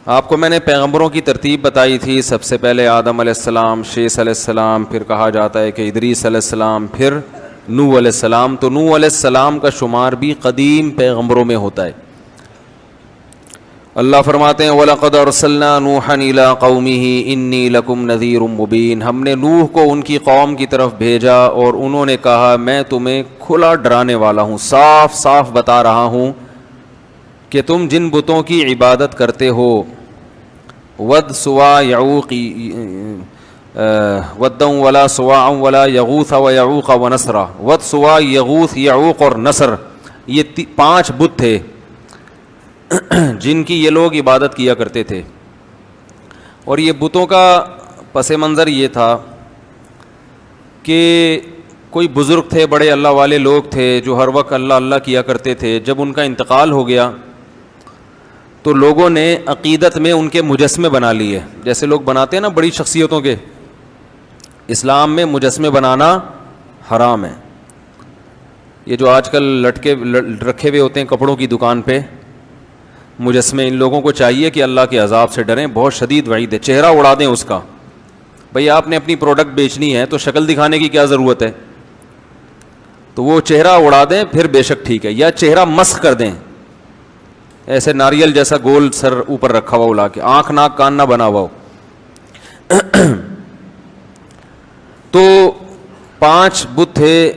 آپ کو میں نے پیغمبروں کی ترتیب بتائی تھی. سب سے پہلے آدم علیہ السلام, شیث علیہ السلام, پھر کہا جاتا ہے کہ ادریس علیہ السلام, پھر نوح علیہ السلام. تو نوح علیہ السلام کا شمار بھی قدیم پیغمبروں میں ہوتا ہے. اللہ فرماتے ہیں وَلَقَدْ أَرْسَلْنَا نُوحًا إِلَىٰ قَوْمِهِ إِنِّي لَكُمْ نَذِيرٌ مُّبِينٌ. ہم نے نوح کو ان کی قوم کی طرف بھیجا اور انہوں نے کہا میں تمہیں کھلا ڈرانے والا ہوں, صاف صاف بتا رہا ہوں کہ تم جن بتوں کی عبادت کرتے ہو, ود سوا یعوق ودًا ولا سواع ولا یغوث ویعوق ونسر. ود سوا یغوث یعوق اور نصر, یہ 5 بت تھے جن کی یہ لوگ عبادت کیا کرتے تھے. اور یہ بتوں کا پس منظر یہ تھا کہ کوئی بزرگ تھے, بڑے اللہ والے لوگ تھے جو ہر وقت اللہ اللہ کیا کرتے تھے. جب ان کا انتقال ہو گیا تو لوگوں نے عقیدت میں ان کے مجسمے بنا لیے, جیسے لوگ بناتے ہیں نا بڑی شخصیتوں کے. اسلام میں مجسمے بنانا حرام ہے. یہ جو آج کل لٹکے رکھے ہوئے ہوتے ہیں کپڑوں کی دکان پہ مجسمے, ان لوگوں کو چاہیے کہ اللہ کے عذاب سے ڈریں, بہت شدید وعید ہے. چہرہ اڑا دیں اس کا. بھئی آپ نے اپنی پروڈکٹ بیچنی ہے تو شکل دکھانے کی کیا ضرورت ہے؟ تو وہ چہرہ اڑا دیں پھر بے شک ٹھیک ہے, یا چہرہ مسخ کر دیں, ایسے ناریل جیسا گول سر اوپر رکھا ہوا اڑا کے, آنکھ ناک کان نہ بنا ہوا ہو. تو 5 بت تھے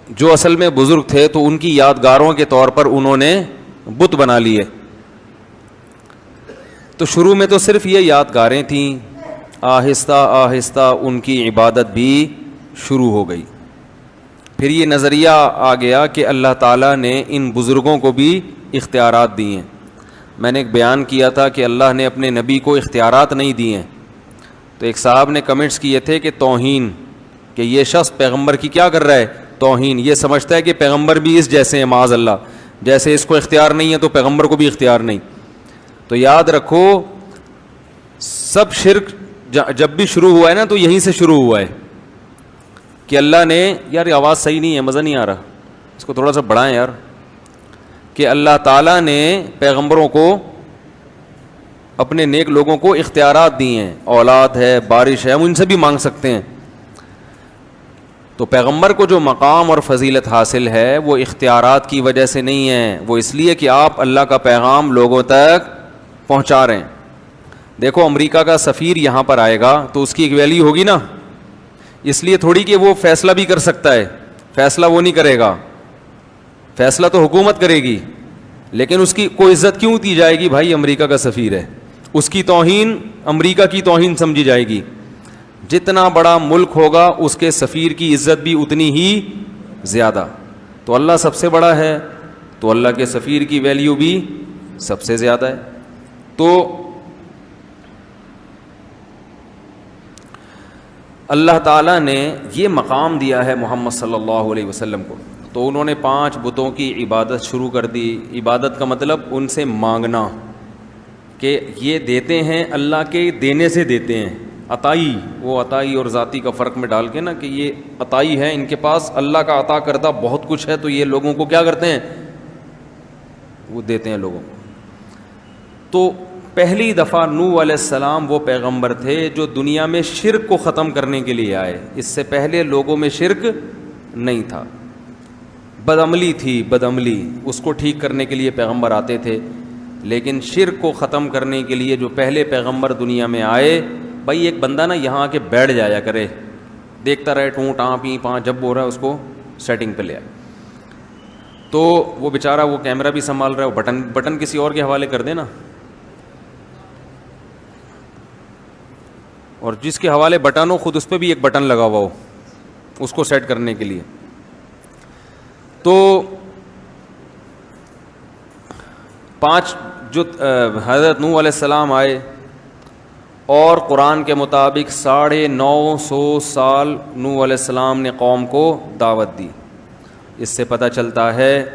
جو اصل میں بزرگ تھے, تو ان کی یادگاروں کے طور پر انہوں نے بت بنا لیے. تو شروع میں تو صرف یہ یادگاریں تھیں, آہستہ آہستہ ان کی عبادت بھی شروع ہو گئی. پھر یہ نظریہ آ گیا کہ اللہ تعالیٰ نے ان بزرگوں کو بھی اختیارات دیے ہیں. میں نے ایک بیان کیا تھا کہ اللہ نے اپنے نبی کو اختیارات نہیں دیے ہیں. تو ایک صاحب نے کمنٹس کیے تھے کہ توہین, کہ یہ شخص پیغمبر کی کیا کر رہا ہے, توہین. یہ سمجھتا ہے کہ پیغمبر بھی اس جیسے ہیں, معاذ اللہ, جیسے اس کو اختیار نہیں ہے تو پیغمبر کو بھی اختیار نہیں. تو یاد رکھو سب شرک جب بھی شروع ہوا ہے نا تو یہیں سے شروع ہوا ہے کہ اللہ نے, یار یہ آواز صحیح نہیں ہے, مزہ نہیں آ رہا, اس کو تھوڑا سا بڑھائیں یار, کہ اللہ تعالیٰ نے پیغمبروں کو, اپنے نیک لوگوں کو اختیارات دیے ہیں. اولاد ہے, بارش ہے, ہم ان سے بھی مانگ سکتے ہیں. تو پیغمبر کو جو مقام اور فضیلت حاصل ہے وہ اختیارات کی وجہ سے نہیں ہے, وہ اس لیے کہ آپ اللہ کا پیغام لوگوں تک پہنچا رہے ہیں. دیکھو امریکہ کا سفیر یہاں پر آئے گا تو اس کی ایک ویلیو ہوگی نا, اس لیے تھوڑی کہ وہ فیصلہ بھی کر سکتا ہے, فیصلہ وہ نہیں کرے گا, فیصلہ تو حکومت کرے گی, لیکن اس کی کوئی عزت کیوں دی جائے گی؟ بھائی امریکہ کا سفیر ہے, اس کی توہین امریکہ کی توہین سمجھی جائے گی. جتنا بڑا ملک ہوگا اس کے سفیر کی عزت بھی اتنی ہی زیادہ. تو اللہ سب سے بڑا ہے تو اللہ کے سفیر کی ویلیو بھی سب سے زیادہ ہے. تو اللہ تعالیٰ نے یہ مقام دیا ہے محمد صلی اللہ علیہ وسلم کو, تو انہوں نے 5 بتوں کی عبادت شروع کر دی. عبادت کا مطلب ان سے مانگنا, کہ یہ دیتے ہیں اللہ کے دینے سے دیتے ہیں. عطائی, وہ عطائی اور ذاتی کا فرق میں ڈال کے نا, کہ یہ عطائی ہے, ان کے پاس اللہ کا عطا کردہ بہت کچھ ہے, تو یہ لوگوں کو کیا کرتے ہیں, وہ دیتے ہیں لوگوں کو. تو پہلی دفعہ نوح علیہ السلام وہ پیغمبر تھے جو دنیا میں شرک کو ختم کرنے کے لیے آئے. اس سے پہلے لوگوں میں شرک نہیں تھا, بدعملی تھی, بدعملی, اس کو ٹھیک کرنے کے لیے پیغمبر آتے تھے. لیکن شرک کو ختم کرنے کے لیے جو پہلے پیغمبر دنیا میں آئے, بھائی ایک بندہ نا یہاں آ کے بیٹھ جایا کرے, دیکھتا رہے ٹوں ٹاں پی پاں, جب ہو رہا ہے اس کو سیٹنگ پہ لے آئے. تو وہ بیچارہ وہ کیمرہ بھی سنبھال رہا ہے, وہ بٹن کسی اور کے حوالے کر دے نا, اور جس کے حوالے بٹن ہو خود اس پہ بھی ایک بٹن لگا ہوا ہو اس کو سیٹ کرنے کے لیے. تو 5 جو حضرت نوح علیہ السلام آئے, اور قرآن کے مطابق 950 سال نوح علیہ السلام نے قوم کو دعوت دی. اس سے پتہ چلتا ہے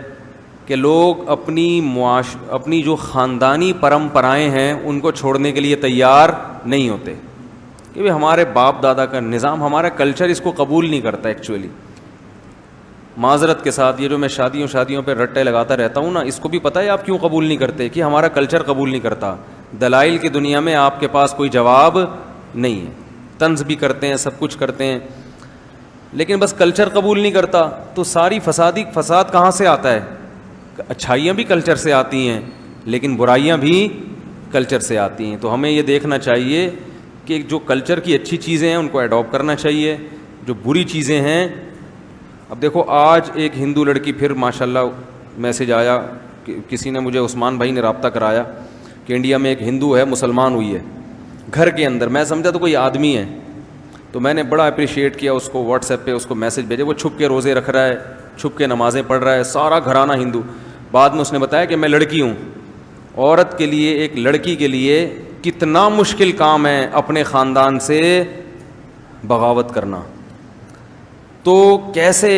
کہ لوگ اپنی جو خاندانی پرمپرائیں ہیں ان کو چھوڑنے کے لیے تیار نہیں ہوتے, کہ ہمارے باپ دادا کا نظام, ہمارا کلچر اس کو قبول نہیں کرتا. ایکچولی معذرت کے ساتھ یہ جو میں شادیوں پہ رٹے لگاتا رہتا ہوں نا, اس کو بھی پتہ ہے آپ کیوں قبول نہیں کرتے, کہ ہمارا کلچر قبول نہیں کرتا. دلائل کی دنیا میں آپ کے پاس کوئی جواب نہیں ہے. طنز بھی کرتے ہیں, سب کچھ کرتے ہیں, لیکن بس کلچر قبول نہیں کرتا. تو ساری فساد کہاں سے آتا ہے؟ اچھائیاں بھی کلچر سے آتی ہیں, لیکن برائیاں بھی کلچر سے آتی ہیں. تو ہمیں یہ دیکھنا چاہیے کہ جو کلچر کی اچھی چیزیں ہیں ان کو اڈاپٹ کرنا چاہیے, جو بری چیزیں ہیں. اب دیکھو آج ایک ہندو لڑکی, پھر ماشاءاللہ میسج آیا, کسی نے مجھے, عثمان بھائی نے رابطہ کرایا کہ انڈیا میں ایک ہندو ہے, مسلمان ہوئی ہے گھر کے اندر. میں سمجھا تو کوئی آدمی ہے, تو میں نے بڑا اپریشیٹ کیا اس کو, واٹس ایپ پہ اس کو میسج بھیجے. وہ چھپ کے روزے رکھ رہا ہے, چھپ کے نمازیں پڑھ رہا ہے, سارا گھرانہ ہندو. بعد میں اس نے بتایا کہ میں لڑکی ہوں. عورت کے لیے, ایک لڑکی کے لیے کتنا مشکل کام ہے اپنے خاندان سے بغاوت کرنا. تو کیسے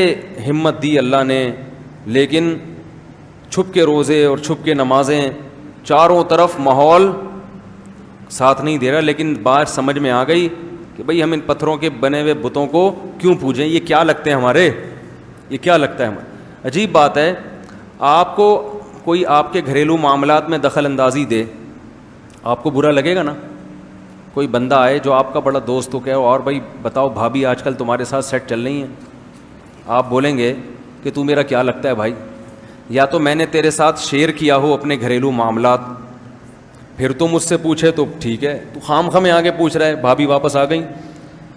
ہمت دی اللہ نے, لیکن چھپ کے روزے اور چھپ کے نمازیں, چاروں طرف ماحول ساتھ نہیں دے رہا. لیکن بات سمجھ میں آ گئی کہ بھئی ہم ان پتھروں کے بنے ہوئے بتوں کو کیوں پوجیں, یہ کیا لگتے ہیں ہمارے, یہ کیا لگتا ہے ہمارے. عجیب بات ہے, آپ کو کوئی آپ کے گھریلو معاملات میں دخل اندازی دے, آپ کو برا لگے گا نا. کوئی بندہ آئے جو آپ کا بڑا دوست ہو, کہ اور بھائی بتاؤ بھابھی آج کل تمہارے ساتھ سیٹ چل رہی ہیں, آپ بولیں گے کہ تو میرا کیا لگتا ہے بھائی, یا تو میں نے تیرے ساتھ شیئر کیا ہو اپنے گھریلو معاملات, پھر تو مجھ سے پوچھے تو ٹھیک ہے, تو خام خامے آگے پوچھ رہا ہے بھابھی واپس آ گئی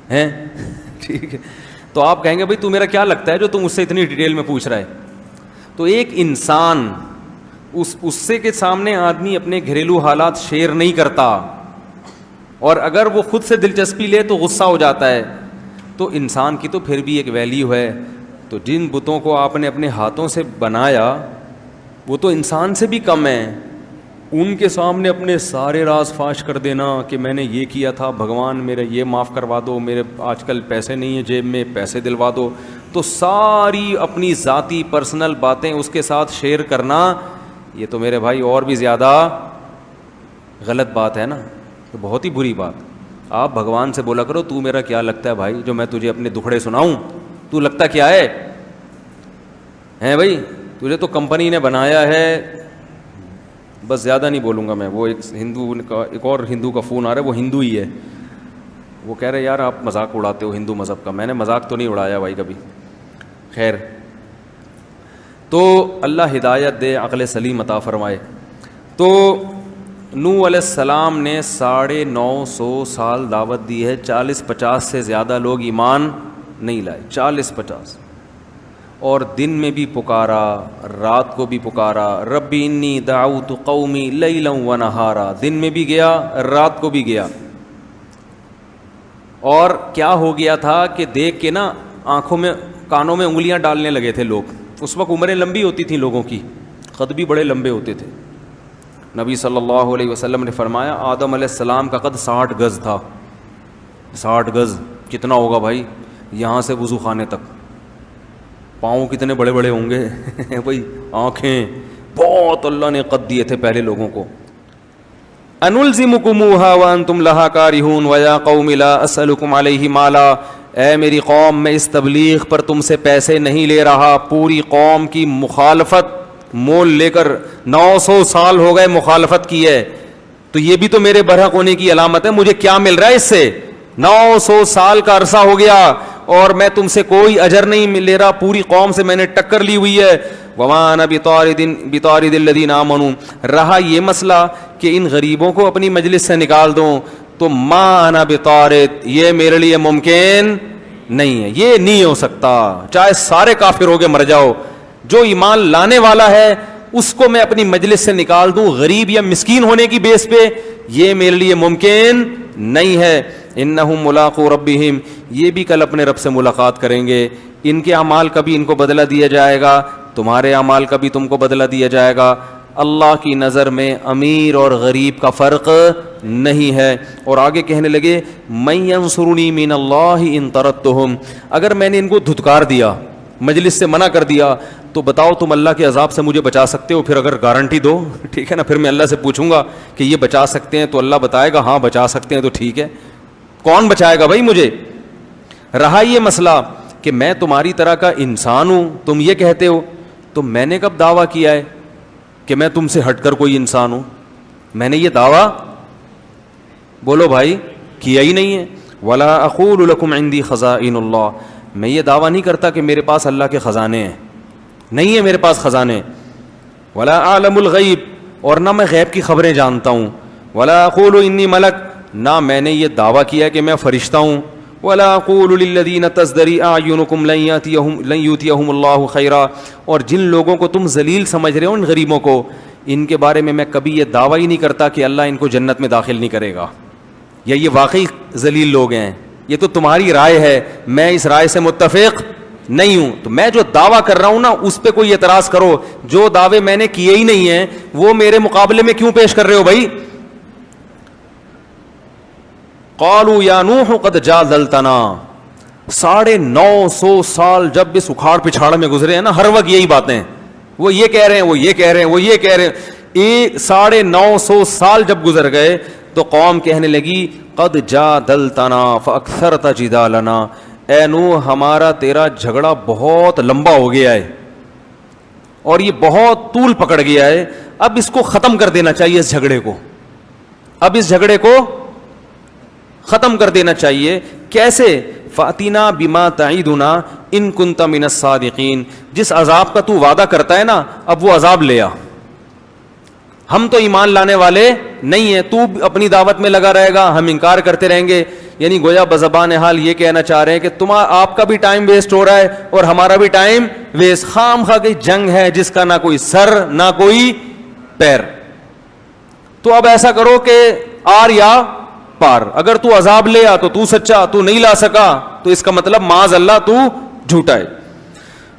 ہیں ٹھیک ہے, تو آپ کہیں گے بھائی تو میرا کیا لگتا ہے جو تم مجھ سے اتنی ڈیٹیل میں پوچھ رہا ہے. تو ایک انسان, اس سے کے سامنے آدمی اپنے گھریلو حالات شیئر نہیں کرتا, اور اگر وہ خود سے دلچسپی لے تو غصہ ہو جاتا ہے. تو انسان کی تو پھر بھی ایک ویلیو ہے. تو جن بتوں کو آپ نے اپنے ہاتھوں سے بنایا وہ تو انسان سے بھی کم ہیں. ان کے سامنے اپنے سارے راز فاش کر دینا کہ میں نے یہ کیا تھا, بھگوان میرے یہ معاف کروا دو, میرے آج کل پیسے نہیں ہیں جیب میں, پیسے دلوا دو. تو ساری اپنی ذاتی پرسنل باتیں اس کے ساتھ شیئر کرنا, یہ تو میرے بھائی اور بھی زیادہ غلط بات ہے نا, تو بہت ہی بری بات. آپ بھگوان سے بولا کرو تو میرا کیا لگتا ہے بھائی, جو میں تجھے اپنے دکھڑے سناؤں, تو لگتا کیا ہے بھائی, تجھے تو کمپنی نے بنایا ہے. بس زیادہ نہیں بولوں گا میں. وہ ایک اور ہندو کا فون آ رہا ہے, وہ ہندو ہی ہے, وہ کہہ رہے یار آپ مذاق اڑاتے ہو ہندو مذہب کا. میں نے مذاق تو نہیں اڑایا بھائی کبھی. خیر, تو اللہ ہدایت دے, عقل سلیم عطا فرمائے. تو نوح علیہ السلام نے 950 سال دعوت دی ہے, 40-50 سے زیادہ لوگ ایمان نہیں لائے, 40-50. اور دن میں بھی پکارا, رات کو بھی پکارا, ربی انی دعوت قومی لیلا و نہارا, دن میں بھی گیا, رات کو بھی گیا. اور کیا ہو گیا تھا کہ دیکھ کے نا آنکھوں میں, کانوں میں انگلیاں ڈالنے لگے تھے لوگ. اس وقت عمریں لمبی ہوتی تھیں لوگوں کی, قد بھی بڑے لمبے ہوتے تھے. نبی صلی اللہ علیہ وسلم نے فرمایا آدم علیہ السلام کا قد 60 گز تھا. 60 گز کتنا ہوگا بھائی, یہاں سے وضو خانے تک. پاؤں کتنے بڑے بڑے ہوں گے بھائی, آنکھیں, بہت اللہ نے قد دیے تھے پہلے لوگوں کو. انلزمکموہا وانتم لہا کارہون ویا قوم لا اسألکم علیہ مالا, اے میری قوم میں اس تبلیغ پر تم سے پیسے نہیں لے رہا. پوری قوم کی مخالفت مول لے کر 900 سال ہو گئے مخالفت کی ہے, تو یہ بھی تو میرے برحق ہونے کی علامت ہے. مجھے کیا مل رہا ہے اس سے؟ 900 سال کا عرصہ ہو گیا اور میں تم سے کوئی اجر نہیں لے رہا. پوری قوم سے میں نے ٹکر لی ہوئی ہے. وما انا بطارد الذین آمنوا, رہا یہ مسئلہ کہ ان غریبوں کو اپنی مجلس سے نکال دوں, تو ما انا بطارد, یہ میرے لیے ممکن نہیں ہے, یہ نہیں ہو سکتا. چاہے سارے کافر ہو کے مر جاؤ, جو ایمان لانے والا ہے اس کو میں اپنی مجلس سے نکال دوں غریب یا مسکین ہونے کی بیس پہ, یہ میرے لیے ممکن نہیں ہے. انہم ملاقو ربہم, یہ بھی کل اپنے رب سے ملاقات کریں گے. ان کے اعمال کا بھی ان کو بدلہ دیا جائے گا, تمہارے اعمال کا بھی تم کو بدلہ دیا جائے گا. اللہ کی نظر میں امیر اور غریب کا فرق نہیں ہے. اور آگے کہنے لگے من ینصرنی من اللہ ان طردتہم, اگر میں نے ان کو دھتکار دیا, مجلس سے منع کر دیا, تو بتاؤ تم اللہ کے عذاب سے مجھے بچا سکتے ہو؟ پھر اگر گارنٹی دو, ٹھیک ہے نا, پھر میں اللہ سے پوچھوں گا کہ یہ بچا سکتے ہیں, تو اللہ بتائے گا ہاں بچا سکتے ہیں, تو ٹھیک ہے. کون بچائے گا بھائی مجھے؟ رہا یہ مسئلہ کہ میں تمہاری طرح کا انسان ہوں, تم یہ کہتے ہو, تو میں نے کب دعویٰ کیا ہے کہ میں تم سے ہٹ کر کوئی انسان ہوں؟ میں نے یہ دعویٰ بولو بھائی کیا ہی نہیں ہے. ولا اقول لکم عندی خزائن اللہ, میں یہ دعویٰ نہیں کرتا کہ میرے پاس اللہ کے خزانے ہیں, نہیں ہے میرے پاس خزانے. ولا اعلم الغیب, اور نہ میں غیب کی خبریں جانتا ہوں. ولا اقول انی ملک, نہ میں نے یہ دعویٰ کیا کہ میں فرشتہ ہوں. ولا اقول للذین تزدری اعینکم لن یؤتیہم اللہ خیرا, اور جن لوگوں کو تم ذلیل سمجھ رہے ہو, ان غریبوں کو, ان کے بارے میں کبھی یہ دعویٰ ہی نہیں کرتا کہ اللہ ان کو جنت میں داخل نہیں کرے گا, یا یہ واقعی ذلیل لوگ ہیں. یہ تو تمہاری رائے ہے, میں اس رائے سے متفق نہیں ہوں. تو میں جو دعویٰ کر رہا ہوں نا, اس پہ کوئی اعتراض کرو. جو دعوے میں نے کیے ہی نہیں ہیں وہ میرے مقابلے میں کیوں پیش کر رہے ہو بھائی؟ قالوا یا نوح قد جادلتنا, 950 سال جب اس اکھاڑ پچھاڑ میں گزرے ہیں نا, ہر وقت یہی باتیں, وہ یہ کہہ رہے ہیں, وہ یہ کہہ رہے ہیں, وہ یہ کہہ رہے ہیں. 950 سال جب گزر گئے تو قوم کہنے لگی قد جادلتنا فاکثرت جدالنا, اے نوح ہمارا تیرا جھگڑا بہت لمبا ہو گیا ہے اور یہ بہت طول پکڑ گیا ہے, اب اس کو ختم کر دینا چاہیے, اس جھگڑے کو, اب اس جھگڑے کو ختم کر دینا چاہیے. کیسے؟ فاتنا بما تعیدنا ان کنت من الصادقین, جس عذاب کا تو وعدہ کرتا ہے نا, اب وہ عذاب لے آ. ہم تو ایمان لانے والے نہیں ہیں, تو اپنی دعوت میں لگا رہے گا, ہم انکار کرتے رہیں گے. یعنی گویا بزبان حال یہ کہنا چاہ رہے ہیں کہ آپ کا بھی ٹائم ویسٹ ہو رہا ہے اور ہمارا بھی ٹائم ویسٹ. خام خواہ کی جنگ ہے جس کا نہ کوئی سر نہ کوئی پیر. تو اب ایسا کرو کہ آر یا پار, اگر تو عذاب لے آ تو سچا, تو نہیں لا سکا تو اس کا مطلب معاذ اللہ تو جھوٹا ہے.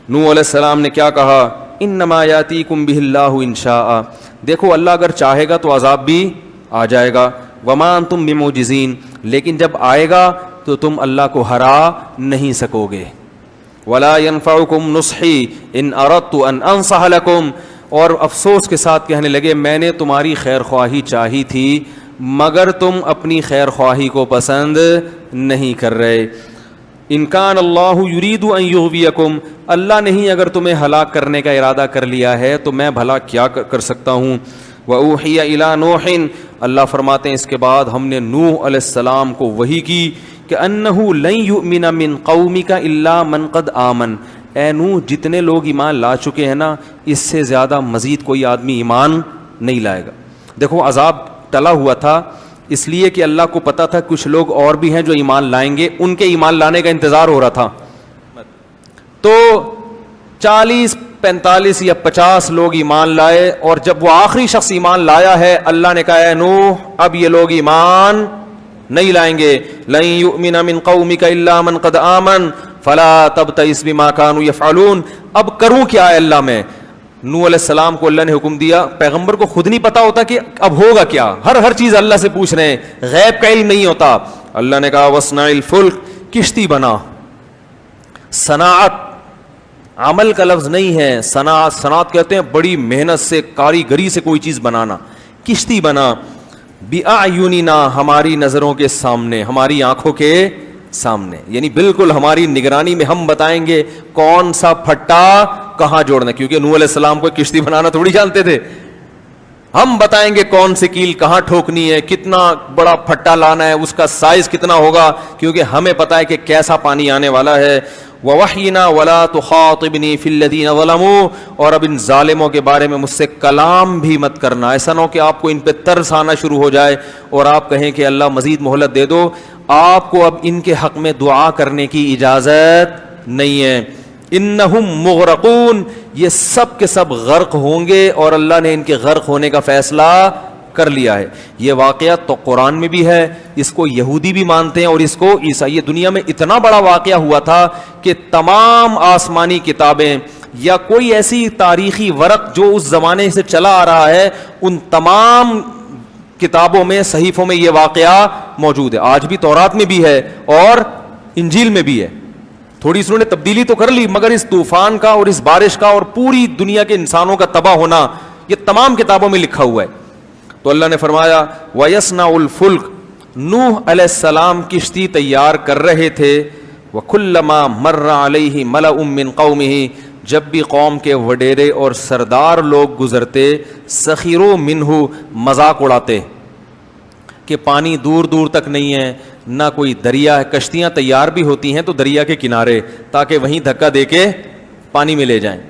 نوح علیہ السلام نے کیا کہا؟ انما یاتیکم بہ اللہ ان شاء, دیکھو اللہ اگر چاہے گا تو عذاب بھی آ جائے گا. وما انتم بمعجزین, لیکن جب آئے گا تو تم اللہ کو ہرا نہیں سکو گے. ولا ينفعکم نصحی ان اردت ان انصح لکم, اور افسوس کے ساتھ کہنے لگے میں نے تمہاری خیر خواہی چاہی تھی مگر تم اپنی خیر خواہی کو پسند نہیں کر رہے. ان کان اللہ یرید ان یغویکم, اللہ نہیں اگر تمہیں ہلاک کرنے کا ارادہ کر لیا ہے تو میں بھلا کیا کر سکتا ہوں. وأوحی الی نوح, اللہ فرماتے ہیں اس کے بعد ہم نے نوح علیہ السلام کو وحی کی کہ انہ لن یؤمن من قومک الا من قد آمن, اے نوح جتنے لوگ ایمان لا چکے ہیں نا, اس سے زیادہ مزید کوئی آدمی ایمان نہیں لائے گا. دیکھو عذاب ٹلا ہوا تھا اس لیے کہ اللہ کو پتا تھا کچھ لوگ اور بھی ہیں جو ایمان لائیں گے, ان کے ایمان لانے کا انتظار ہو رہا تھا. تو 40-45 یا 50 لوگ ایمان لائے, اور جب وہ آخری شخص ایمان لایا ہے اللہ نے کہا اے نوح اب یہ لوگ ایمان نہیں لائیں گے. لن یؤمن من قومک الا من قد آمن فلا تبتئس بما كانوا يفعلون. اب کروں کیا ہے اللہ میں؟ نوح علیہ السلام کو اللہ نے حکم دیا, پیغمبر کو خود نہیں پتا ہوتا کہ اب ہوگا کیا, ہر چیز اللہ سے پوچھ رہے ہیں, غیب کا علم نہیں ہوتا. اللہ نے کہا وصنع الفلک, کشتی بنا. صناعت عمل کا لفظ نہیں ہے, صنعت کہتے ہیں بڑی محنت سے کاریگری سے کوئی چیز بنانا. کشتی بنا بِأَعْيُنِنَا, ہماری نظروں کے سامنے, ہماری آنکھوں کے سامنے, یعنی بالکل ہماری نگرانی میں ہم بتائیں گے کون سا پھٹا کہاں جوڑنا, کیونکہ نوح علیہ السلام کو کشتی بنانا تھوڑی جانتے تھے. ہم بتائیں گے کون سی کیل کہاں ٹھوکنی ہے, کتنا بڑا پھٹا لانا ہے, اس کا سائز کتنا ہوگا, کیونکہ ہمیں پتا ہے کہ کیسا پانی آنے والا ہے. وَوَحْيِنَا وَلَا تُخَاطِبْنِي فِي الَّذِينَ ظَلَمُوا, اور اب ان ظالموں کے بارے میں مجھ سے کلام بھی مت کرنا. ایسا نہ ہو کہ آپ کو ان پہ ترس آنا شروع ہو جائے اور آپ کہیں کہ اللہ مزید مہلت دے دو. آپ کو اب ان کے حق میں دعا کرنے کی اجازت نہیں ہے. انہم مغرقون, یہ سب کے سب غرق ہوں گے, اور اللہ نے ان کے غرق ہونے کا فیصلہ کر لیا ہے. یہ واقعہ تو قرآن میں بھی ہے, اس کو یہودی بھی مانتے ہیں اور اس کو عیسائی. دنیا میں اتنا بڑا واقعہ ہوا تھا کہ تمام آسمانی کتابیں یا کوئی ایسی تاریخی ورق جو اس زمانے سے چلا آ رہا ہے, ان تمام کتابوں میں, صحیفوں میں یہ واقعہ موجود ہے. آج بھی تورات میں بھی ہے اور انجیل میں بھی ہے. تھوڑی سی انہوں نے تبدیلی تو کر لی, مگر اس طوفان کا اور اس بارش کا اور پوری دنیا کے انسانوں کا تباہ ہونا یہ تمام کتابوں میں لکھا ہوا ہے. تو اللہ نے فرمایا وَيَصْنَعُ الْفُلْكَ, نوح علیہ السلام کشتی تیار کر رہے تھے. وَكُلَّمَا مَرَّ عَلَيْهِ مَلَأٌ مِّن قَوْمِهِ, جب بھی قوم کے وڈیرے اور سردار لوگ گزرتے, سخروا منہ, مذاق اڑاتے. کہ پانی دور دور تک نہیں ہے، نہ کوئی دریا ہے. کشتیاں تیار بھی ہوتی ہیں تو دریا کے کنارے، تاکہ وہیں دھکا دے کے پانی میں لے جائیں.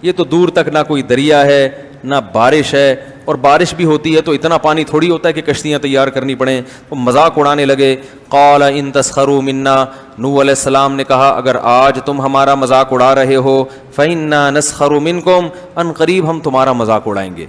یہ تو دور تک نہ کوئی دریا ہے نہ بارش ہے، اور بارش بھی ہوتی ہے تو اتنا پانی تھوڑی ہوتا ہے کہ کشتیاں تیار کرنی پڑیں. وہ مذاق اڑانے لگے. قال ان تسخروا منا، نوح علیہ السلام نے کہا اگر آج تم ہمارا مذاق اڑا رہے ہو فإنا نسخر منکم، ان قریب ہم تمہارا مذاق اڑائیں گے.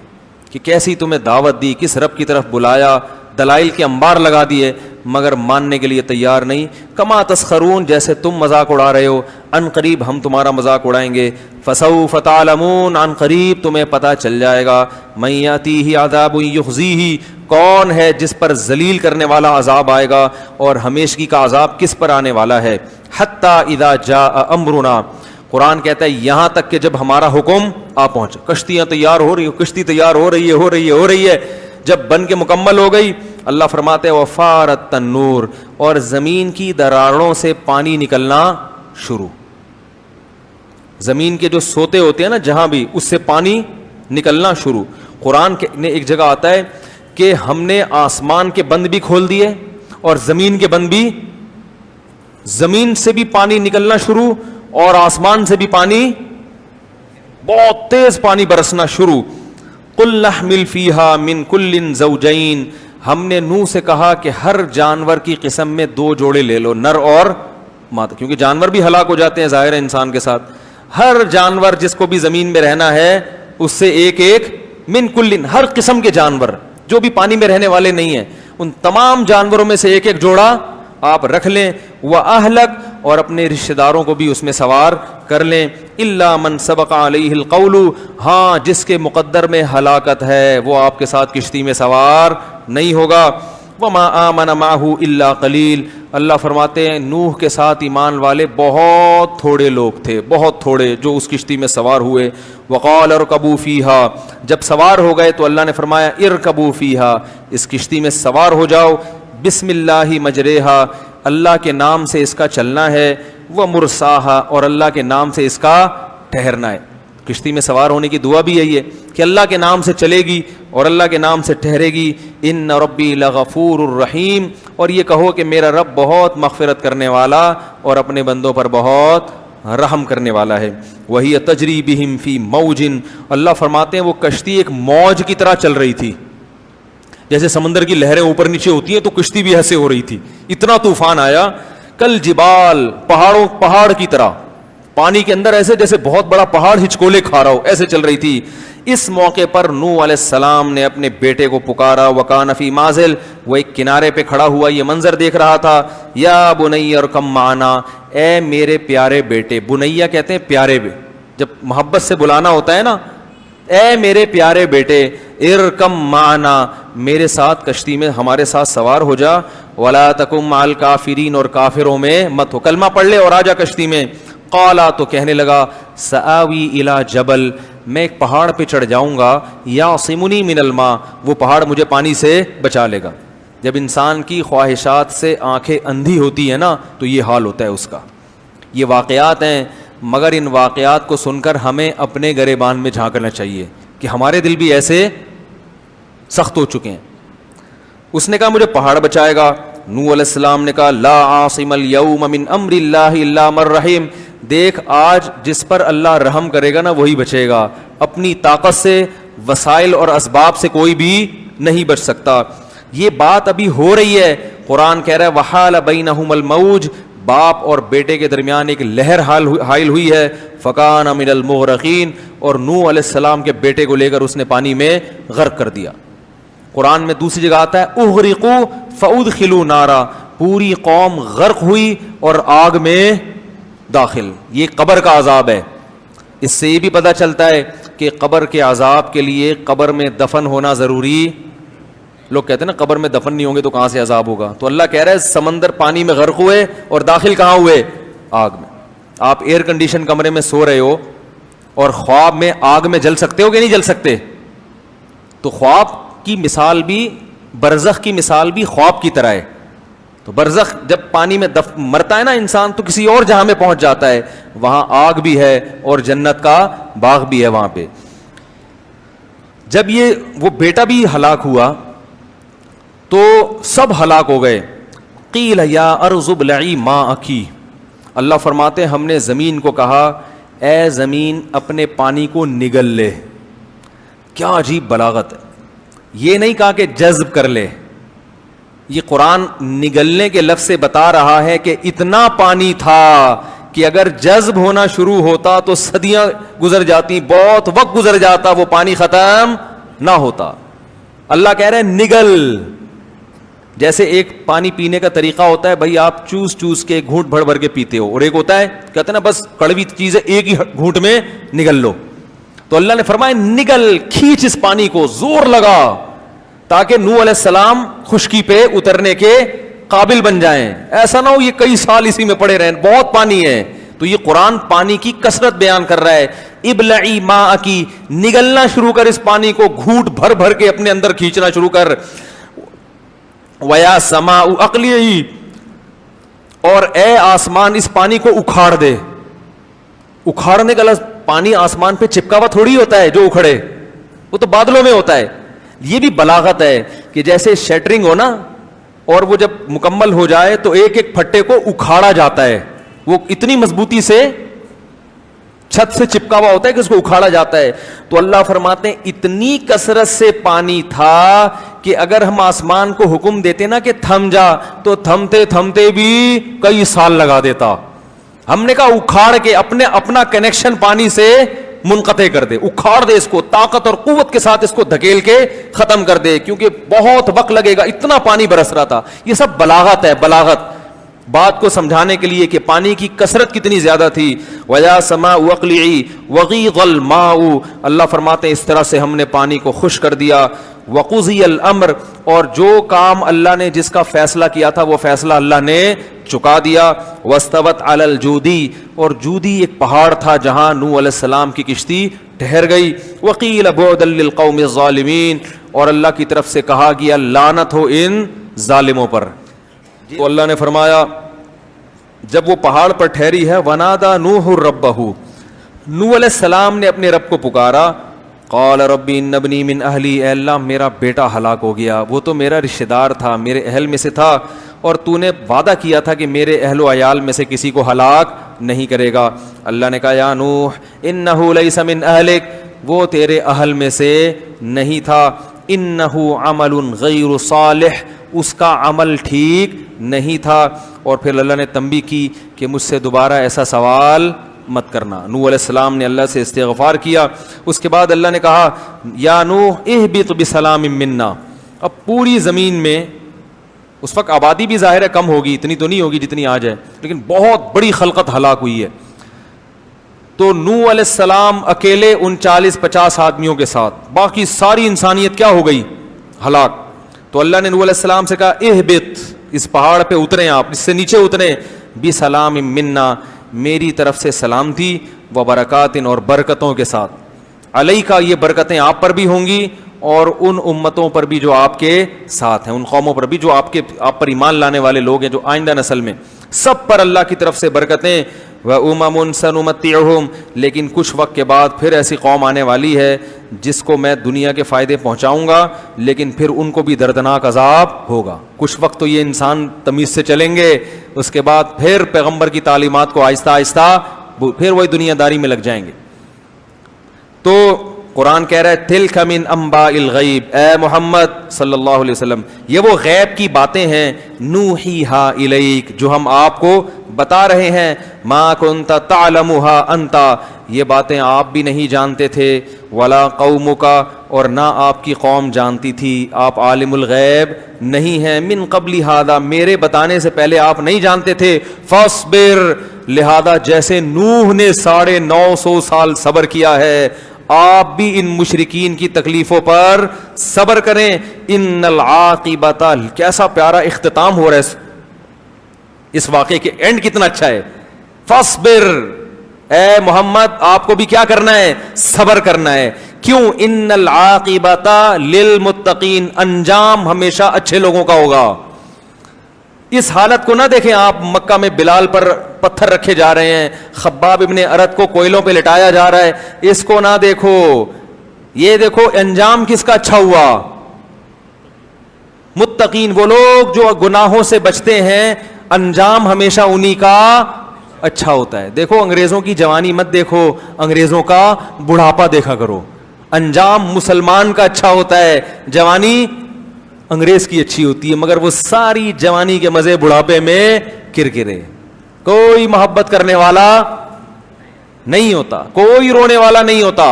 کہ کیسی تمہیں دعوت دی، کس رب کی طرف بلایا، دلائل کے انبار لگا دیے، مگر ماننے کے لیے تیار نہیں. کما تسخرون، جیسے تم مذاق اڑا رہے ہو، ان قریب ہم تمہارا مذاق اڑائیں گے. فسوف تعلمون، ان قریب تمہیں پتہ چل جائے گا. من یاتیہ عذاب یخزیہ، کون ہے جس پر ذلیل کرنے والا عذاب آئے گا اور ہمیشگی کا عذاب کس پر آنے والا ہے. حتی اذا جاء امرنا، قرآن کہتا ہے یہاں تک کہ جب ہمارا حکم آ پہنچ. کشتیاں تیار ہو رہی، کشتی تیار ہو رہی ہے. جب بن کے مکمل ہو گئی، اللہ فرماتے ہیں وفارت تنور، اور زمین کی دراڑوں سے پانی نکلنا شروع. زمین کے جو سوتے ہوتے ہیں نا جہاں بھی، اس سے پانی نکلنا شروع. قرآن نے ایک جگہ آتا ہے کہ ہم نے آسمان کے بند بھی کھول دیے اور زمین کے بند بھی. زمین سے بھی پانی نکلنا شروع اور آسمان سے بھی پانی، بہت تیز پانی برسنا شروع. قل نحمل فیہا من کل زوجین، ہم نے نوح سے کہا کہ ہر جانور کی قسم میں 2 جوڑے لے لو، نر اور مادہ، کیونکہ جانور بھی ہلاک ہو جاتے ہیں ظاہر ہے انسان کے ساتھ. ہر جانور جس کو بھی زمین میں رہنا ہے اس سے ایک من کل، ہر قسم کے جانور جو بھی پانی میں رہنے والے نہیں ہیں، ان تمام جانوروں میں سے ایک جوڑا آپ رکھ لیں. وَأَهْلَكَ، اور اپنے رشتہ داروں کو بھی اس میں سوار کر لیں. إِلَّا مَنْ سَبَقَ عَلَيْهِ الْقَوْلُ، ہاں جس کے مقدر میں ہلاکت ہے وہ آپ کے ساتھ کشتی میں سوار نہیں ہوگا. وَمَا آمَنَ مَعَهُ إِلَّا قَلِيلٌ، اللہ فرماتے ہیں نوح کے ساتھ ایمان والے بہت تھوڑے لوگ تھے، بہت تھوڑے جو اس کشتی میں سوار ہوئے. وَقَالَ ارْكَبُوا فِيهَا، جب سوار ہو گئے تو اللہ نے فرمایا ارْكَبُوا فِيهَا، اس کشتی میں سوار ہو جاؤ. بسم اللہ مجریہا، اللہ کے نام سے اس کا چلنا ہے. وہ مرساہا، اور اللہ کے نام سے اس کا ٹھہرنا ہے. کشتی میں سوار ہونے کی دعا بھی یہی ہے کہ اللہ کے نام سے چلے گی اور اللہ کے نام سے ٹھہرے گی. ان ربی لغفور الرحیم، اور یہ کہو کہ میرا رب بہت مغفرت کرنے والا اور اپنے بندوں پر بہت رحم کرنے والا ہے. وہی تجری بہم فی موج، اللہ فرماتے ہیں وہ کشتی ایک موج کی طرح چل رہی تھی. جیسے سمندر کی لہریں اوپر نیچے ہوتی ہیں تو کشتی بھی ایسے ہو رہی تھی. اتنا طوفان آیا. کل جبال، پہاڑ کی طرح پانی کے اندر، ایسے جیسے بہت بڑا پہاڑ ہچکولے کھا رہا ہو، ایسے چل رہی تھی. اس موقع پر نوح علیہ السلام نے اپنے بیٹے کو پکارا. وکان فی مازل، وہ ایک کنارے پہ کھڑا ہوا یہ منظر دیکھ رہا تھا. یا بنی ارکم معنا، اے میرے پیارے بیٹے. بنیا کہتے ہیں پیارے، جب محبت سے بلانا ہوتا ہے نا، اے میرے پیارے بیٹے ارکم معنا، میرے ساتھ کشتی میں ہمارے ساتھ سوار ہو جا. ولا تکم مع الکافرین، اور کافروں میں مت ہو، کلمہ پڑھ لے اور آ جا کشتی میں. قالا، تو کہنے لگا سآوی الی جبل، میں ایک پہاڑ پہ چڑھ جاؤں گا. یعصمنی من الماء، وہ پہاڑ مجھے پانی سے بچا لے گا. جب انسان کی خواہشات سے آنکھیں اندھی ہوتی ہیں نا تو یہ حال ہوتا ہے اس کا. یہ واقعات ہیں، مگر ان واقعات کو سن کر ہمیں اپنے گریبان میں جھانکنا چاہیے کہ ہمارے دل بھی ایسے سخت ہو چکے ہیں. اس نے کہا مجھے پہاڑ بچائے گا. نوح علیہ السلام نے کہا لا عاصم اليوم من امر اللہ الا من رحم، دیکھ آج جس پر اللہ رحم کرے گا نا وہی بچے گا. اپنی طاقت سے، وسائل اور اسباب سے کوئی بھی نہیں بچ سکتا. یہ بات ابھی ہو رہی ہے. قرآن کہہ رہا ہے وحال بینہم الموج، باپ اور بیٹے کے درمیان ایک لہر حائل ہوئی ہے. فکان من المغرقین، اور نوح علیہ السلام کے بیٹے کو لے کر اس نے پانی میں غرق کر دیا. قرآن میں دوسری جگہ آتا ہے اغرقوا فادخلوا نارا، پوری قوم غرق ہوئی اور آگ میں داخل. یہ قبر کا عذاب ہے. اس سے یہ بھی پتہ چلتا ہے کہ قبر کے عذاب کے لیے قبر میں دفن ہونا ضروری. لوگ کہتے ہیں نا قبر میں دفن نہیں ہوں گے تو کہاں سے عذاب ہوگا. تو اللہ کہہ رہا ہے سمندر پانی میں غرق ہوئے اور داخل کہاں ہوئے؟ آگ میں. آپ ایئر کنڈیشن کمرے میں سو رہے ہو اور خواب میں آگ میں جل سکتے ہو کہ نہیں جل سکتے؟ تو خواب کی مثال بھی، برزخ کی مثال بھی خواب کی طرح ہے. تو برزخ جب پانی میں مرتا ہے نا انسان تو کسی اور جہاں میں پہنچ جاتا ہے، وہاں آگ بھی ہے اور جنت کا باغ بھی ہے وہاں پہ. جب وہ بیٹا بھی ہلاک ہوا تو سب ہلاک ہو گئے. قیل یا ارض ابلعی ماءکی, اللہ فرماتے ہیں ہم نے زمین کو کہا اے زمین اپنے پانی کو نگل لے. کیا عجیب بلاغت ہے. یہ نہیں کہا کہ جذب کر لے, یہ قرآن نگلنے کے لفظ سے بتا رہا ہے کہ اتنا پانی تھا کہ اگر جذب ہونا شروع ہوتا تو صدیاں گزر جاتی, بہت وقت گزر جاتا, وہ پانی ختم نہ ہوتا. اللہ کہہ رہے ہیں نگل. جیسے ایک پانی پینے کا طریقہ ہوتا ہے بھائی, آپ چوس چوس کے گھونٹ بھر بھر کے پیتے ہو, اور ایک ہوتا ہے کہتے ہیں نا بس کڑوی چیز ہے ایک ہی گھونٹ میں نگل لو. تو اللہ نے فرمایا نگل, کھینچ اس پانی کو, زور لگا, تاکہ نوح علیہ السلام خشکی پہ اترنے کے قابل بن جائیں. ایسا نہ ہو یہ کئی سال اسی میں پڑے رہیں, بہت پانی ہے. تو یہ قرآن پانی کی کثرت بیان کر رہا ہے. ابلعی ماءکی, نگلنا شروع کر اس پانی کو, گھونٹ بھر بھر کے اپنے اندر کھینچنا شروع کر. ویا سماء اقلیعی, اور اے آسمان اس پانی کو اکھاڑ دے. اکھاڑنے کا لفظ, پانی آسمان پہ چپکا ہوا تھوڑی ہوتا ہے جو اکھڑے, وہ تو بادلوں میں ہوتا ہے. یہ بھی بلاغت ہے کہ جیسے شیٹرنگ ہو نا, اور وہ جب مکمل ہو جائے تو ایک ایک پھٹے کو اکھاڑا جاتا ہے. وہ اتنی مضبوطی سے چھت سے چپکا ہوا ہوتا ہے کہ اس کو اکھاڑا جاتا ہے. تو اللہ فرماتے ہیں اتنی کثرت سے پانی تھا کہ اگر ہم آسمان کو حکم دیتے نا کہ تھم جا, تو تھمتے تھمتے بھی کئی سال لگا دیتا. ہم نے کہا اکھاڑ کے اپنا کنیکشن پانی سے منقطع کر دے, اکھاڑ دے اس کو, طاقت اور قوت کے ساتھ اس کو دھکیل کے ختم کر دے, کیونکہ بہت وقت لگے گا, اتنا پانی برس رہا تھا. یہ سب بلاغت ہے, بلاغت بات کو سمجھانے کے لیے کہ پانی کی کثرت کتنی زیادہ تھی. وَيَا سَمَاءُ وَقْلِعِي وَغِيضَ الْمَاءُ, اللہ فرماتے ہیں اس طرح سے ہم نے پانی کو خشک کر دیا. وَقُضِيَ الْأَمْرُ, اور جو کام اللہ نے جس کا فیصلہ کیا تھا وہ فیصلہ اللہ نے چکا دیا. وَاسْتَوَتْ عَلَى الْجُودِي, اور جودی ایک پہاڑ تھا جہاں نوح علیہ السلام کی کشتی ٹھہر گئی. وَقِيلَ بُعْدًا لِلْقَوْمِ الظَّالِمِينَ, اور اللہ کی طرف سے کہا گیا لعنت ہو ان ظالموں پر. تو اللہ نے فرمایا جب وہ پہاڑ پر ٹھہری ہے, وَنَادَى نُوحٌ رَبَّهُ, نوح علیہ السلام نے اپنے رب کو پکارا. قال رب ان ابنی من اہلی, اے اللہ میرا بیٹا ہلاک ہو گیا, وہ تو میرا رشتہ دار تھا, میرے اہل میں سے تھا, اور تو نے وعدہ کیا تھا کہ میرے اہل و عیال میں سے کسی کو ہلاک نہیں کرے گا. اللہ نے کہا یا نوح انہ لیس من اہلک, وہ تیرے اہل میں سے نہیں تھا. انہ عمل غیر صالح, اس کا عمل ٹھیک نہیں تھا. اور پھر اللہ نے تنبیہ کی کہ مجھ سے دوبارہ ایسا سوال مت کرنا. نوح علیہ السلام نے اللہ سے استغفار کیا. اس کے بعد اللہ نے کہا یا نوح اہبط بسلام منا. اب پوری زمین میں اس وقت آبادی بھی ظاہر ہے کم ہوگی, اتنی تو نہیں ہوگی جتنی آج ہے, لیکن بہت بڑی خلقت ہلاک ہوئی ہے. تو نوح علیہ السلام اکیلے ان 40-50 آدمیوں کے ساتھ, باقی ساری انسانیت کیا ہو گئی, ہلاک. تو اللہ نے نوح علیہ السلام سے کہا اہبط, اس پہاڑ پہ اتریں, آپ اس سے نیچے اتریں, بسلام منا, میری طرف سے سلامتی, و برکات, اور برکتوں کے ساتھ. علیکا, یہ برکتیں آپ پر بھی ہوں گی, اور ان امتوں پر بھی جو آپ کے ساتھ ہیں, ان قوموں پر بھی جو آپ پر ایمان لانے والے لوگ ہیں, جو آئندہ نسل میں, سب پر اللہ کی طرف سے برکتیں. وَأُمَمٌ سَنُمَتِّعُهُمْ, لیکن کچھ وقت کے بعد پھر ایسی قوم آنے والی ہے جس کو میں دنیا کے فائدے پہنچاؤں گا, لیکن پھر ان کو بھی دردناک عذاب ہوگا. کچھ وقت تو یہ انسان تمیز سے چلیں گے, اس کے بعد پھر پیغمبر کی تعلیمات کو آہستہ آہستہ پھر وہی دنیا داری میں لگ جائیں گے. تو قرآن کہہ رہا ہے تلک من انباء الغیب, اے محمد صلی اللہ علیہ وسلم یہ وہ غیب کی باتیں ہیں, نوحیہا الیک, جو ہم آپ کو بتا رہے ہیں. ما کنت تعلمھا انت, یہ باتیں آپ بھی نہیں جانتے تھے, ولا قومک, اور نہ آپ کی قوم جانتی تھی, آپ عالم الغیب نہیں ہیں. من قبل ھذا, میرے بتانے سے پہلے آپ نہیں جانتے تھے. فاصبر, لہذا جیسے نوح نے 950 سال صبر کیا ہے, آپ بھی ان مشرکین کی تکلیفوں پر صبر کریں. ان العاقبۃ, کیسا پیارا اختتام ہو رہا ہے اس واقعے کے, اینڈ کتنا اچھا ہے. فاصبر, اے محمد آپ کو بھی کیا کرنا ہے, صبر کرنا ہے. کیوں؟ ان العاقبۃ للمتقین, انجام ہمیشہ اچھے لوگوں کا ہوگا. اس حالت کو نہ دیکھیں آپ, مکہ میں بلال پر پتھر رکھے جا رہے ہیں, خباب ابن ارت کو کوئلوں پہ لٹایا جا رہا ہے, اس کو نہ دیکھو, یہ دیکھو انجام کس کا اچھا ہوا. متقین وہ لوگ جو گناہوں سے بچتے ہیں انجام ہمیشہ انہی کا اچھا ہوتا ہے. دیکھو انگریزوں کی جوانی مت دیکھو, انگریزوں کا بڑھاپا دیکھا کرو. انجام مسلمان کا اچھا ہوتا ہے, جوانی انگریز کی اچھی ہوتی ہے, مگر وہ ساری جوانی کے مزے بڑھاپے میں کرکرے. کوئی محبت کرنے والا نہیں ہوتا, کوئی رونے والا نہیں ہوتا.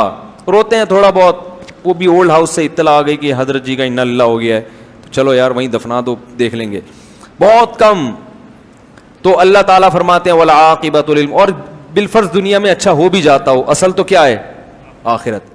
روتے ہیں تھوڑا بہت, وہ بھی اولڈ ہاؤس سے اطلاع آ گئی کہ حضرت جی کا انا اللہ ہو گیا ہے, تو چلو یار وہیں دفنا دو, دیکھ لیں گے, بہت کم. تو اللہ تعالیٰ فرماتے ہیں والعاقبۃ للم, اور بالفرض دنیا میں اچھا ہو بھی جاتا ہو, اصل تو کیا ہے؟ آخرت.